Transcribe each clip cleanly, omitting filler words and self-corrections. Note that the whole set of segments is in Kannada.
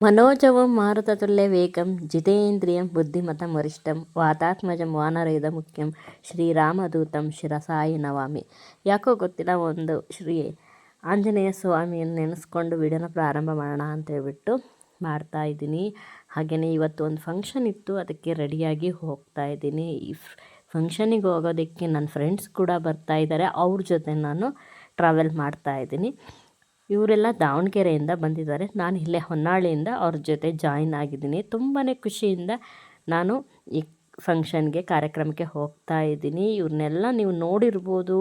మనోజవం మారుతతుల్య వేగం జితేంద్రియం బుద్ధిమతం వరిష్టం ವಾತಾತ್ಮಜಂ ವಾನರೇದ ಮುಖ್ಯಂ ಶ್ರೀರಾಮದೂತಂ ಶಿರಸಾಯಿ ನವಾಮಿ. ಯಾಕೋ ಗೊತ್ತಿಲ್ಲ, ಒಂದು ಶ್ರೀ ಆಂಜನೇಯ ಸ್ವಾಮಿಯನ್ನು ನೆನೆಸ್ಕೊಂಡು ವಿಡಿಯೋನ ಪ್ರಾರಂಭ ಮಾಡೋಣ ಅಂತ ಹೇಳ್ಬಿಟ್ಟು ಮಾಡ್ತಾ ಇದ್ದೀನಿ. ಹಾಗೆಯೇ ಇವತ್ತು ಒಂದು ಫಂಕ್ಷನ್ ಇತ್ತು, ಅದಕ್ಕೆ ರೆಡಿಯಾಗಿ ಹೋಗ್ತಾ ಇದ್ದೀನಿ. ಈ ಫಂಕ್ಷನಿಗೆ ಹೋಗೋದಕ್ಕೆ ನನ್ನ ಫ್ರೆಂಡ್ಸ್ ಕೂಡ ಬರ್ತಾ ಇದ್ದಾರೆ, ಅವ್ರ ಜೊತೆ ನಾನು ಟ್ರಾವೆಲ್ ಮಾಡ್ತಾ ಇದ್ದೀನಿ. ಇವರೆಲ್ಲ ದಾವಣಗೆರೆಯಿಂದ ಬಂದಿದ್ದಾರೆ, ನಾನು ಇಲ್ಲೇ ಹೊನ್ನಾಳಿಯಿಂದ ಅವ್ರ ಜೊತೆ ಜಾಯಿನ್ ಆಗಿದ್ದೀನಿ. ತುಂಬಾ ಖುಷಿಯಿಂದ ನಾನು ಈ ಫಂಕ್ಷನ್ಗೆ ಕಾರ್ಯಕ್ರಮಕ್ಕೆ ಹೋಗ್ತಾ ಇದ್ದೀನಿ. ಇವ್ರನ್ನೆಲ್ಲ ನೀವು ನೋಡಿರ್ಬೋದು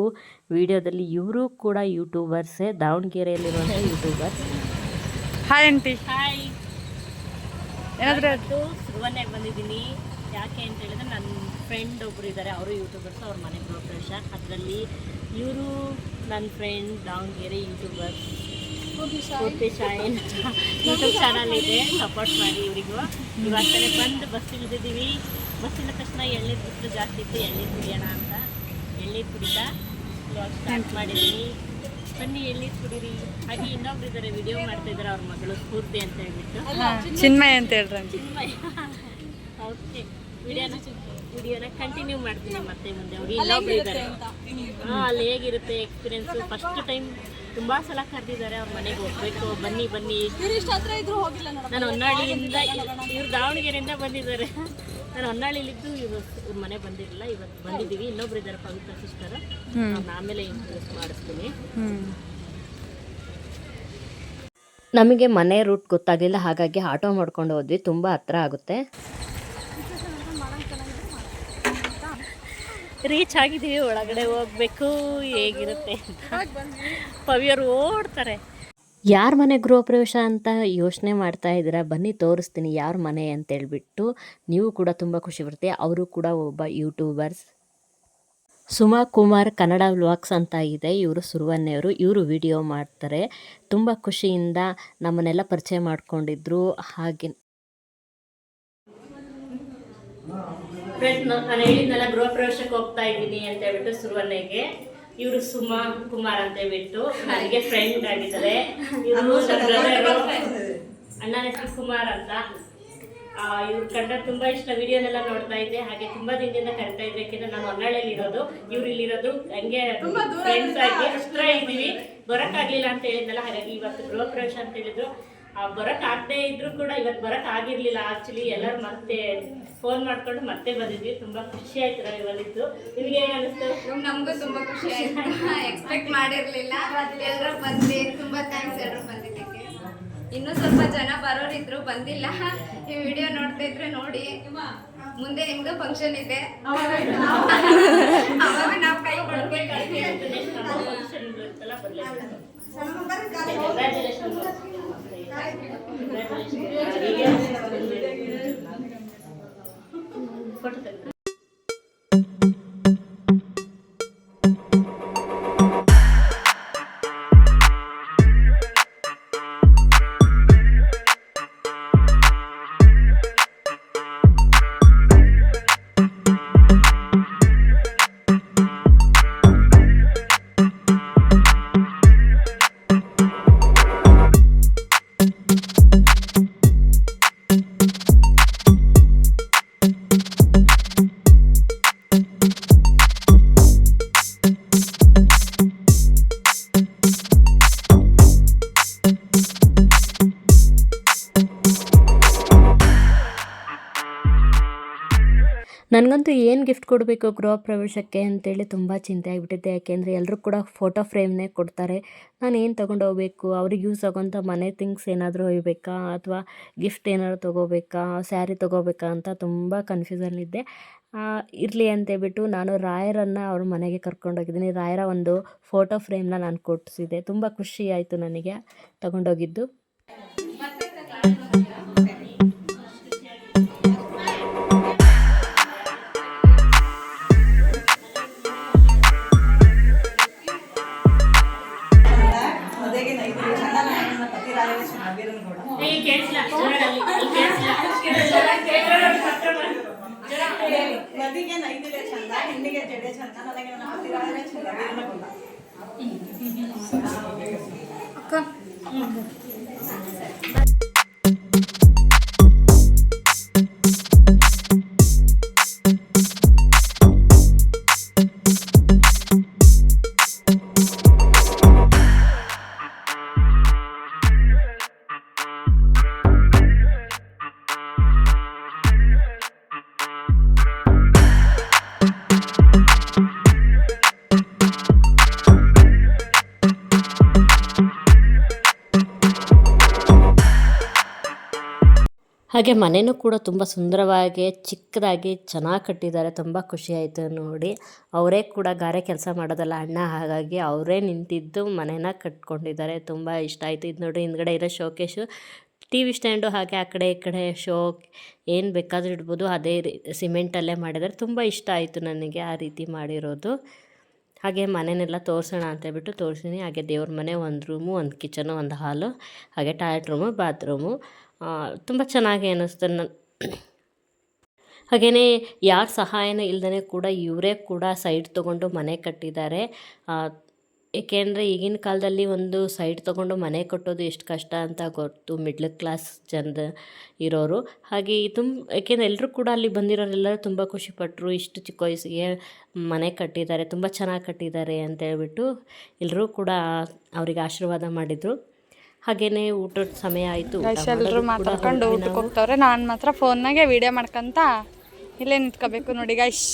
ವಿಡಿಯೋದಲ್ಲಿ. ಇವರು ಕೂಡ ಯೂಟ್ಯೂಬರ್ಸೇ, ದಾವಣಗೆರೆಯಲ್ಲಿರುವಂಥ ಯೂಟ್ಯೂಬರ್ಸ್. Hi aunty. ಹಾಯ್. ಏನಾದರೂ ಸುವರ್ಣೆಗೆ ಬಂದಿದ್ದೀನಿ. ಯಾಕೆ ಅಂತ ಹೇಳಿದ್ರೆ ನನ್ನ ಫ್ರೆಂಡ್ ಒಬ್ಬರು ಇದ್ದಾರೆ, ಅವರು ಯೂಟ್ಯೂಬರ್ಸ್. ಅವ್ರ ಮನೆ ಗೃಹಪ್ರವೇಶ, ಅದರಲ್ಲಿ ಇವರು ನನ್ನ ಫ್ರೆಂಡ್ ದಾವಣಗೆರೆ ಯೂಟ್ಯೂಬರ್ಸ್ ಪೂರ್ತಿ ಶಾಯಿನ್ ಯೂಟ್ಯೂಬ್ ಚಾನಲ್ ಇದೆ, ಸಪೋರ್ಟ್ ಮಾಡಿ ಇವರಿಗೂ. ಇವತ್ತೇ ಬಂದು ಬಸ್ ಇಳಿದಿದ್ದೀವಿ. ಬಸ್ ಇಳಿದ ತಕ್ಷಣ ಎಳ್ನೀರು ಬಿಸಿಲು ಜಾಸ್ತಿ ಇತ್ತು, ಎಳ್ನೀರು ಕುಡಿಯೋಣ ಅಂತ ಎಳ್ನೀರು ಕುಡಿತಾ ಬ್ಲಾಗ್ ಸ್ಟಾರ್ಟ್ ಮಾಡಿದ್ದೀನಿ. ಬನ್ನಿ ಎಳ್ನೀರು ಕುಡೀರಿ. ಹಾಗೆ ಇನ್ನೊಬ್ರು ಇದ್ದಾರೆ, ವಿಡಿಯೋ ಮಾಡ್ತಾ ಇದ್ದಾರೆ, ಅವ್ರ ಮಗಳು ಸ್ಫೂರ್ತಿ ಅಂತ ಹೇಳ್ಬಿಟ್ಟು. ಚಿನ್ಮಯ ಅಂತ ಹೇಳ್ರಿ. ಚಿನ್ಮಯ. ಓಕೆ, ವಿಡಿಯೋನ ಕಂಟಿನ್ಯೂ ಮಾಡ್ತೀನಿ ಮತ್ತೆ ಮುಂದೆ. ಅವ್ರು ಇನ್ನೊಬ್ರು ಇದ್ದಾರೆ. ಅಲ್ಲಿ ಹೇಗಿರುತ್ತೆ ಎಕ್ಸ್ಪೀರಿಯನ್ಸು. ಫಸ್ಟ್ ಟೈಮ್ ತುಂಬ ಸಲ ಕರೆದಿದ್ದಾರೆ, ಅವ್ರ ಮನೆಗೆ ಹೋಗ್ಬೇಕು, ಬನ್ನಿ ಬನ್ನಿ. ನಾನು ಹೊನ್ನಾಳಿಯಿಂದ, ಇವ್ರು ದಾವಣಗೆರೆಯಿಂದ ಬಂದಿದ್ದಾರೆ. ನಾನು ಹೊನ್ನಾಳಿಲಿದ್ದು ಇವ್ರ ಮನೆ ಬಂದಿರಲಿಲ್ಲ, ಇವತ್ತು ಬಂದಿದ್ದೀವಿ. ಇನ್ನೊಬ್ರು ಇದ್ದಾರೆ, ಪವಿತ್ರ ಸಿಸ್ಟರ್. ಆಮೇಲೆ ಇಂಟ್ರೊಡ್ಯೂಸ್ ಮಾಡಿಸ್ತೀನಿ. ನಮಗೆ ಮನೆ ರೂಟ್ ಗೊತ್ತಾಗಲಿಲ್ಲ, ಹಾಗಾಗಿ ಆಟೋ ಮಾಡ್ಕೊಂಡು ಹೋದ್ವಿ. ತುಂಬ ಹತ್ರ ಆಗುತ್ತೆ. ರೀಚ್ ಆಗಿದ್ದೀವಿ, ಒಳಗಡೆ ಹೋಗ್ಬೇಕು ಹೇಗಿರುತ್ತೆ ಅಂತ. ಪವಿಯರು ಓಡ್ತಾರೆ. ಯಾರ ಮನೆ ಗೃಹ ಪ್ರವೇಶ ಅಂತ ಯೋಚನೆ ಮಾಡ್ತಾ ಇದ್ದೀರಾ? ಬನ್ನಿ ತೋರಿಸ್ತೀನಿ ಯಾರ ಮನೆ ಅಂತೇಳ್ಬಿಟ್ಟು. ನೀವು ಕೂಡ ತುಂಬ ಖುಷಿ ಬರುತ್ತೆ. ಅವರು ಕೂಡ ಒಬ್ಬ ಯೂಟ್ಯೂಬರ್ಸ್, ಸುಮಾ ಕುಮಾರ್ ಕನ್ನಡ ವ್ಲಾಗ್ಸ್ ಅಂತ ಇದೆ, ಇವರು ಸುರುವನ್ನೆಯವರು. ಇವರು ವಿಡಿಯೋ ಮಾಡ್ತಾರೆ. ತುಂಬ ಖುಷಿಯಿಂದ ನಮ್ಮನ್ನೆಲ್ಲ ಪರಿಚಯ ಮಾಡ್ಕೊಂಡಿದ್ರು. ಹಾಗೆ ಫ್ರೆಂಡ್ಸ್, ನಾನು ಹೇಳಿದ್ನೆಲ್ಲ ಗೃಹ ಪ್ರವೇಶಕ್ಕೆ ಹೋಗ್ತಾ ಇದ್ದೀನಿ ಅಂತ ಹೇಳ್ಬಿಟ್ಟು ಸುರುವನ್ನೆಗೆ. ಇವರು ಸುಮಾ ಕುಮಾರ್ ಅಂತ ಹೇಳ್ಬಿಟ್ಟು ನನಗೆ ಫ್ರೆಂಡ್ ಆಗಿದ್ದಾರೆ. ಇವರು ಅಣ್ಣನ ಹೆಸರು ಕುಮಾರ್ ಅಂತ. ಇವ್ರು ಕಂಡ ತುಂಬ ಇಷ್ಟ, ವಿಡಿಯೋನೆಲ್ಲ ನೋಡ್ತಾ ಇದ್ದೆ. ಹಾಗೆ ತುಂಬ ದಿನದಿಂದ ಕರಿತಾ ಇದ್ದೆ, ಯಾಕೆಂದ್ರೆ ನಾನು ಹೊನ್ನಾಳಿಯಲ್ಲಿ ಇರೋದು, ಇವ್ರು ಇಲ್ಲಿರೋದು. ಹಂಗೆ ಫ್ರೆಂಡ್ಸ್ ಆಗಿ ಹತ್ರ ಇದ್ದೀವಿ. ಬರೋಕ್ಕಾಗಲಿಲ್ಲ ಅಂತ ಹೇಳಿದ್ನಲ್ಲ, ಹಾಗಾಗಿ ಇವತ್ತು ಗೃಹ ಪ್ರವೇಶ ಅಂತ ಹೇಳಿದ್ರು. ಬರೋಕ್ಕಾಗದೇ ಇದ್ರು ಕೂಡ ಇವತ್ತು ಬರೋಕ್ಕಾಗಿರ್ಲಿಲ್ಲ. ಆ್ಯಕ್ಚುಲಿ ಎಲ್ಲರೂ ಮತ್ತೆ ಫೋನ್ ಮಾಡ್ಕೊಂಡು ಮತ್ತೆ ಬಂದಿದ್ವಿ. ತುಂಬ ಖುಷಿ ಆಯ್ತು ನಾವು ಇವತ್ತು. ನಿಮಗೆ ಹೇಗೆ ಅನಿಸ್ತು? ನಮಗೂ ತುಂಬ ಖುಷಿ ಆಯ್ತು, ಎಕ್ಸ್ಪೆಕ್ಟ್ ಮಾಡಿರಲಿಲ್ಲ. ಎಲ್ಲರೂ ಬಂದು ತುಂಬ ಥ್ಯಾಂಕ್ಸ್ ಎಲ್ಲರೂ ಬಂದಿದ್ದಕ್ಕೆ. ಇನ್ನೂ ಸ್ವಲ್ಪ ಜನ ಬರೋರಿದ್ರು, ಬಂದಿಲ್ಲ. ಈ ವಿಡಿಯೋ ನೋಡ್ತಾ ಇದ್ರೆ ನೋಡಿ, ಮುಂದೆ ನಿಮ್ಗೆ ಫಂಕ್ಷನ್ ಇದೆ, ಅವಾಗ ನಾವು ಕೈ ಕೊಡ್ಬೇಕು. ನನಗಂತೂ ಏನು ಗಿಫ್ಟ್ ಕೊಡಬೇಕು ಗೃಹ ಪ್ರವೇಶಕ್ಕೆ ಅಂತೇಳಿ ತುಂಬ ಚಿಂತೆ ಆಗಿಬಿಟ್ಟಿದೆ. ಯಾಕೆಂದರೆ ಎಲ್ಲರೂ ಕೂಡ ಫೋಟೋ ಫ್ರೇಮ್ನೇ ಕೊಡ್ತಾರೆ. ನಾನು ಏನು ತೊಗೊಂಡು ಹೋಗ್ಬೇಕು, ಅವ್ರಿಗೆ ಯೂಸ್ ಆಗೋಂಥ ಮನೆ ಥಿಂಗ್ಸ್ ಏನಾದರೂ ಒಯ್ಯಬೇಕಾ, ಅಥವಾ ಗಿಫ್ಟ್ ಏನಾದ್ರು ತೊಗೋಬೇಕಾ, ಸ್ಯಾರಿ ತೊಗೋಬೇಕಾ ಅಂತ ತುಂಬ ಕನ್ಫ್ಯೂಸಲ್ಲಿದ್ದೆ. ಇರಲಿ ಅಂತೇಳ್ಬಿಟ್ಟು ನಾನು ರಾಯರನ್ನು ಅವ್ರ ಮನೆಗೆ ಕರ್ಕೊಂಡೋಗಿದ್ದೀನಿ. ರಾಯರ ಒಂದು ಫೋಟೋ ಫ್ರೇಮ್ನ ನಾನು ಕೊಡಿಸಿದೆ. ತುಂಬ ಖುಷಿ ಆಯಿತು ನನಗೆ ತೊಗೊಂಡೋಗಿದ್ದು. ನದಿಗೆ ನೈದಿಲೆ ಚಂದ, ಹೆಣ್ಣಿಗೆ ಜಡೆ ಚಂದ, ನನಗೆ ನನ್ನ ಪತಿರಾಯರೇ ಚಂದ. ಅಕ್ಕ ಹಾಗೆ ಮನೆಯೂ ಕೂಡ ತುಂಬ ಸುಂದರವಾಗಿ ಚಿಕ್ಕದಾಗಿ ಚೆನ್ನಾಗಿ ಕಟ್ಟಿದ್ದಾರೆ. ತುಂಬ ಖುಷಿಯಾಯಿತು ನೋಡಿ. ಅವರೇ ಕೂಡ ಗಾರೆ ಕೆಲಸ ಮಾಡೋದಲ್ಲ ಅಣ್ಣ, ಹಾಗಾಗಿ ಅವರೇ ನಿಂತಿದ್ದು ಮನೇನ ಕಟ್ಕೊಂಡಿದ್ದಾರೆ. ತುಂಬ ಇಷ್ಟ ಆಯಿತು. ಇದು ನೋಡಿ ಹಿಂದ್ಗಡೆ ಇರೋ ಶೋಕೇಶು ಟಿ ವಿ ಸ್ಟ್ಯಾಂಡು, ಹಾಗೆ ಆ ಕಡೆ ಈ ಕಡೆ ಶೋ ಏನು ಬೇಕಾದರೂ ಇಡ್ಬೋದು. ಅದೇ ಸಿಮೆಂಟಲ್ಲೇ ಮಾಡಿದ್ದಾರೆ. ತುಂಬ ಇಷ್ಟ ಆಯಿತು ನನಗೆ ಆ ರೀತಿ ಮಾಡಿರೋದು. ಹಾಗೆ ಮನೆಯೆಲ್ಲ ತೋರಿಸೋಣ ಅಂತೇಳ್ಬಿಟ್ಟು ತೋರಿಸಿನಿ. ಹಾಗೆ ದೇವ್ರ ಮನೆ, ಒಂದು ರೂಮು, ಒಂದು ಕಿಚನು, ಒಂದು ಹಾಲು, ಹಾಗೆ ಟಾಯ್ಲೆಟ್ ರೂಮು, ಬಾತ್ರೂಮು ತುಂಬ ಚೆನ್ನಾಗಿ ಅನ್ನಿಸ್ತು. ಹಾಗೆಯೇ ಯಾರ ಸಹಾಯನೂ ಇಲ್ಲದೇ ಕೂಡ ಇವರೇ ಕೂಡ ಸೈಟ್ ತೊಗೊಂಡು ಮನೆ ಕಟ್ಟಿದ್ದಾರೆ. ಏಕೆಂದರೆ ಈಗಿನ ಕಾಲದಲ್ಲಿ ಒಂದು ಸೈಟ್ ತೊಗೊಂಡು ಮನೆ ಕಟ್ಟೋದು ಎಷ್ಟು ಕಷ್ಟ ಅಂತ ಗೊತ್ತು ಮಿಡ್ಲ್ ಕ್ಲಾಸ್ ಜನದ ಇರೋರು. ಹಾಗೆ ಏಕೆಂದರೆ ಎಲ್ಲರೂ ಕೂಡ ಅಲ್ಲಿ ಬಂದಿರೋರೆಲ್ಲರೂ ತುಂಬ ಖುಷಿಪಟ್ಟರು. ಇಷ್ಟು ಚಿಕ್ಕ ವಯಸ್ಸಿಗೆ ಮನೆ ಕಟ್ಟಿದ್ದಾರೆ, ತುಂಬ ಚೆನ್ನಾಗಿ ಕಟ್ಟಿದ್ದಾರೆ ಅಂತೇಳ್ಬಿಟ್ಟು ಎಲ್ಲರೂ ಕೂಡ ಅವರಿಗೆ ಆಶೀರ್ವಾದ ಮಾಡಿದರು. ಹಾಗೆಯೇ ಊಟದ ಸಮಯ ಆಯಿತು. ಎಲ್ಲರೂ ಮಾತಾಡ್ಕೊಂಡು ಊಟಕ್ಕೆ ಹೋಗ್ತವ್ರೆ. ನಾನು ಮಾತ್ರ ಫೋನ್ನಾಗೆ ವೀಡಿಯೋ ಮಾಡ್ಕೊಂತ ಇಲ್ಲೇ ನಿಂತ್ಕೋಬೇಕು ನೋಡಿ ಗೈಸ್.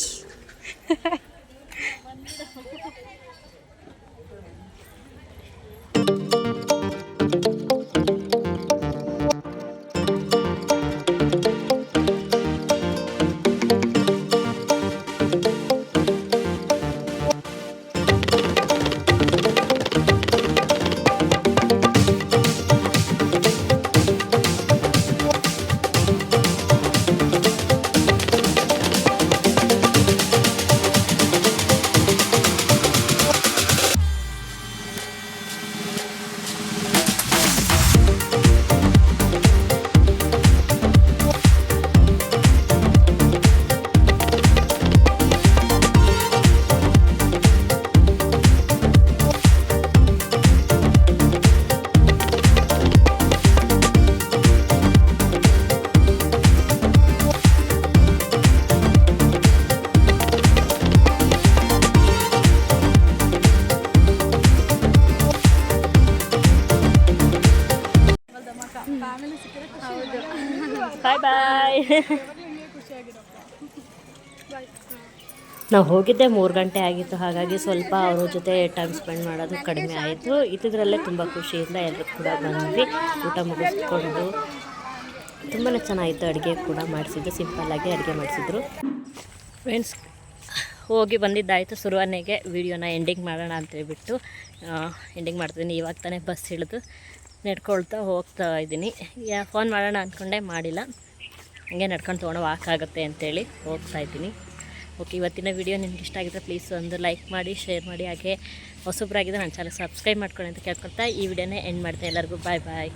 ಬಾಯ್ ಬಾಯ್. ನಾವು ಹೋಗಿದ್ದೆ 3 ಗಂಟೆ ಆಗಿತ್ತು. ಹಾಗಾಗಿ ಸ್ವಲ್ಪ ಅವ್ರ ಜೊತೆ ಟೈಮ್ ಸ್ಪೆಂಡ್ ಮಾಡೋದು ಕಡಿಮೆ ಆಯಿತು. ಇದರಲ್ಲೇ ತುಂಬ ಖುಷಿಯಿಂದ ಎಲ್ಲರೂ ಕೂಡ ಬಂದ್ವಿ. ಊಟ ಮುಗಿಸ್ಕೊಂಡು ತುಂಬಾ ಚೆನ್ನಾಗಿತ್ತು. ಅಡುಗೆ ಕೂಡ ಮಾಡಿಸಿದ್ದು, ಸಿಂಪಲ್ಲಾಗಿ ಅಡುಗೆ ಮಾಡಿಸಿದ್ರು. ಫ್ರೆಂಡ್ಸ್, ಹೋಗಿ ಬಂದಿದ್ದಾಯಿತು. ಶುರುವನೆಗೆ ವೀಡಿಯೋನ ಎಂಡಿಂಗ್ ಮಾಡೋಣ ಅಂತೇಳ್ಬಿಟ್ಟು ಎಂಡಿಂಗ್ ಮಾಡ್ತಿದ್ದೀನಿ. ಇವಾಗ ತಾನೇ ಬಸ್ ಹಿಡಿದು ನಡ್ಕೊಳ್ತಾ ಹೋಗ್ತಾ ಇದ್ದೀನಿ. ಫೋನ್ ಮಾಡೋಣ ಅಂದ್ಕೊಂಡೆ, ಮಾಡಿಲ್ಲ. ಹಂಗೆ ನಡ್ಕೊಂಡು ತೊಗೊಂಡು ವಾಕ್ ಆಗುತ್ತೆ ಅಂತೇಳಿ ಹೋಗ್ತಾ ಇದ್ದೀನಿ. ಓಕೆ, ಇವತ್ತಿನ ವಿಡಿಯೋ ನಿಮ್ಗೆ ಇಷ್ಟ ಆಗಿದ್ರೆ ಪ್ಲೀಸ್ ಒಂದು ಲೈಕ್ ಮಾಡಿ, ಶೇರ್ ಮಾಡಿ. ಹಾಗೆ ಹೊಸಬ್ರಾಗಿದ್ದರೆ ನನ್ನ ಚಾನಲ್ ಸಬ್ಸ್ಕ್ರೈಬ್ ಮಾಡ್ಕೊಳ್ಳಿ ಅಂತ ಕೇಳ್ಕೊಳ್ತಾ ಈ ವಿಡಿಯೋನೇ ಎಂಡ್ ಮಾಡ್ತಾ ಎಲ್ಲರಿಗೂ ಬಾಯ್ ಬಾಯ್.